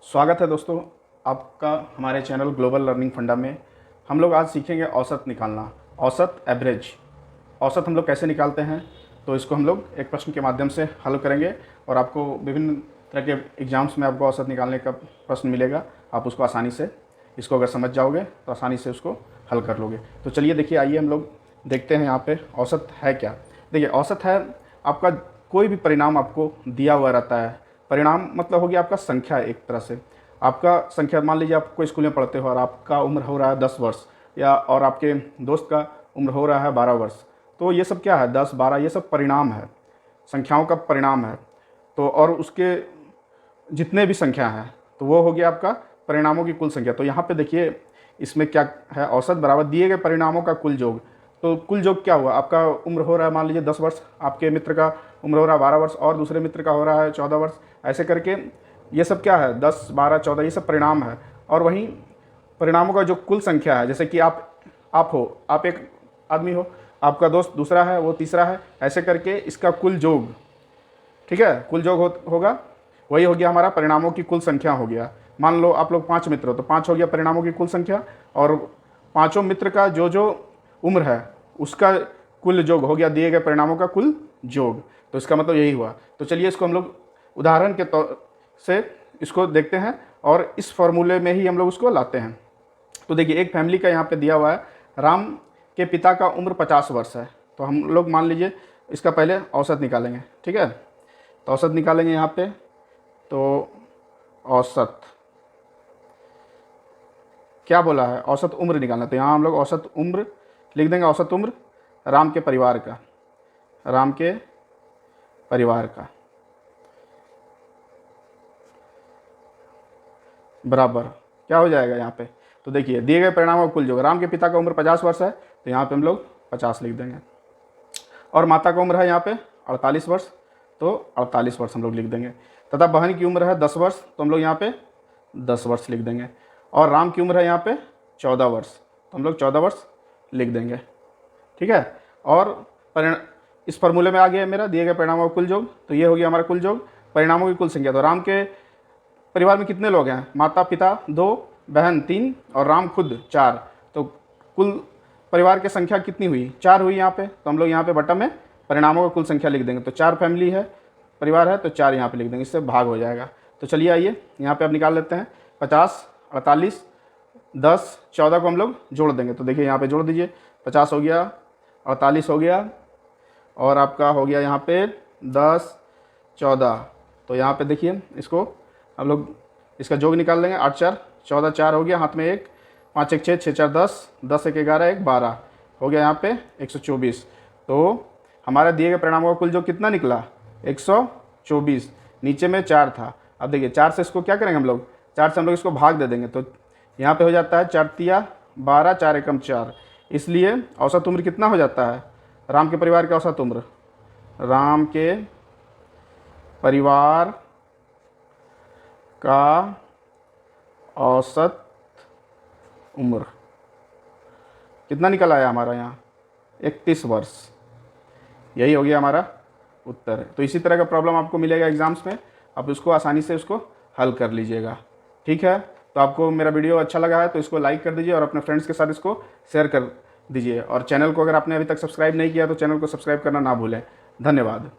स्वागत है दोस्तों आपका हमारे चैनल ग्लोबल लर्निंग फंडा में। हम लोग आज सीखेंगे औसत निकालना, औसत एवरेज। औसत हम लोग कैसे निकालते हैं, तो इसको हम लोग एक प्रश्न के माध्यम से हल करेंगे और आपको विभिन्न तरह के एग्जाम्स में आपको औसत निकालने का प्रश्न मिलेगा। आप उसको आसानी से इसको अगर समझ जाओगे तो आसानी से उसको हल कर लोगे। तो चलिए देखिए, आइए हम लोग देखते हैं यहाँ पे औसत है क्या। देखिए, औसत है आपका कोई भी परिणाम आपको दिया हुआ रहता है। परिणाम मतलब हो गया आपका संख्या, एक तरह से आपका संख्या। मान लीजिए आप कोई स्कूल में पढ़ते हो और आपका उम्र हो रहा है 10 वर्ष, या और आपके दोस्त का उम्र हो रहा है 12 वर्ष। तो ये सब क्या है, 10 12 ये सब परिणाम है, संख्याओं का परिणाम है। तो और उसके जितने भी संख्या हैं तो वो हो गया आपका परिणामों की कुल संख्या। तो यहाँ पे देखिए इसमें क्या है, औसत बराबर दिए गए परिणामों का कुल योग। तो कुल योग क्या हुआ, आपका उम्र हो रहा है मान लीजिए 10 वर्ष, आपके मित्र का उम्र हो रहा है 12 वर्ष और दूसरे मित्र का हो रहा है 14 वर्ष। ऐसे करके ये सब क्या है, 10 12 14 ये सब परिणाम है। और वहीं परिणामों का जो कुल संख्या है, जैसे कि आप हो, आप एक आदमी हो, आपका दोस्त दूसरा है, वो तीसरा है, ऐसे करके इसका कुल योग, ठीक है, कुल योग होगा। वही हो गया हमारा परिणामों की कुल संख्या हो गया। मान लो आप लोग 5 मित्र हो तो 5 हो गया परिणामों की कुल संख्या, और पाँचों मित्र का जो उम्र है उसका कुल योग हो गया दिए गए परिणामों का कुल योग। तो इसका मतलब यही हुआ। तो चलिए इसको हम लोग उदाहरण के तौर से इसको देखते हैं और इस फॉर्मूले में ही हम लोग उसको लाते हैं। तो देखिए, एक फैमिली का यहाँ पे दिया हुआ है, राम के पिता का उम्र 50 वर्ष है। तो हम लोग मान लीजिए इसका पहले औसत निकालेंगे, ठीक है। तो औसत निकालेंगे यहाँ पे, तो औसत क्या बोला है, औसत उम्र निकालना। तो यहाँ हम लोग औसत उम्र लिख देंगे, औसत उम्र राम के परिवार का, राम के परिवार का बराबर क्या हो जाएगा यहाँ पे। तो देखिए दिए गए परिणामों का कुल योग, राम के पिता का उम्र 50 वर्ष है तो यहाँ पे हम लोग 50 लिख देंगे, और माता का उम्र है यहाँ पे 48 वर्ष, तो 48 वर्ष हम लोग लिख देंगे। तथा बहन की उम्र है 10 वर्ष, तो हम लोग यहाँ पे 10 वर्ष लिख देंगे। और राम की उम्र है यहाँ पे 14 वर्ष, तो हम लोग 14 वर्ष लिख देंगे, ठीक है। और इस फॉर्मूले में आ गया मेरा दिए गए परिणामों का कुल योग। तो ये हो गया हमारा कुल योग, परिणामों की कुल संख्या। तो राम के परिवार में कितने लोग हैं, माता पिता 2, बहन 3 और राम खुद 4। तो कुल परिवार की संख्या कितनी हुई, 4 हुई यहाँ पे। तो हम लोग यहाँ पे बटा में परिणामों का कुल संख्या लिख देंगे। तो 4 फैमिली है, परिवार है, तो 4 यहाँ पे लिख देंगे, इससे भाग हो जाएगा। तो चलिए आइए यहाँ पे अब निकाल लेते हैं। 50 48 10 14 को हम लोग जोड़ देंगे। तो देखिए यहाँ पे जोड़ दीजिए, 50 हो गया, 48 हो गया, और आपका हो गया यहाँ पे 10 14। तो यहाँ पे देखिए इसको हम लोग इसका योग निकाल लेंगे। 8 4 14, 4 हो गया, हाथ में 1, 5 1 6 6 4 10, 10 1 11 1 12 हो गया यहाँ पे 124। तो हमारे दिए गए परिणामों का कुल योग कितना निकला, 124। नीचे में 4 था। अब देखिए 4 से इसको क्या करेंगे हम लोग, 4 से हम लोग इसको भाग दे देंगे। तो यहाँ पे हो जाता है 4 तिया 12, 4 एकम 4। इसलिए औसत उम्र कितना हो जाता है, राम के परिवार का औसत उम्र, राम के परिवार का औसत उम्र कितना निकल आया हमारा यहाँ, 31 वर्ष। यही हो गया हमारा उत्तर। तो इसी तरह का प्रॉब्लम आपको मिलेगा एग्जाम्स में, आप उसको आसानी से उसको हल कर लीजिएगा, ठीक है। तो आपको मेरा वीडियो अच्छा लगा है तो इसको लाइक कर दीजिए और अपने फ्रेंड्स के साथ इसको शेयर कर दीजिए। और चैनल को अगर आपने अभी तक सब्सक्राइब नहीं किया तो चैनल को सब्सक्राइब करना ना भूलें। धन्यवाद।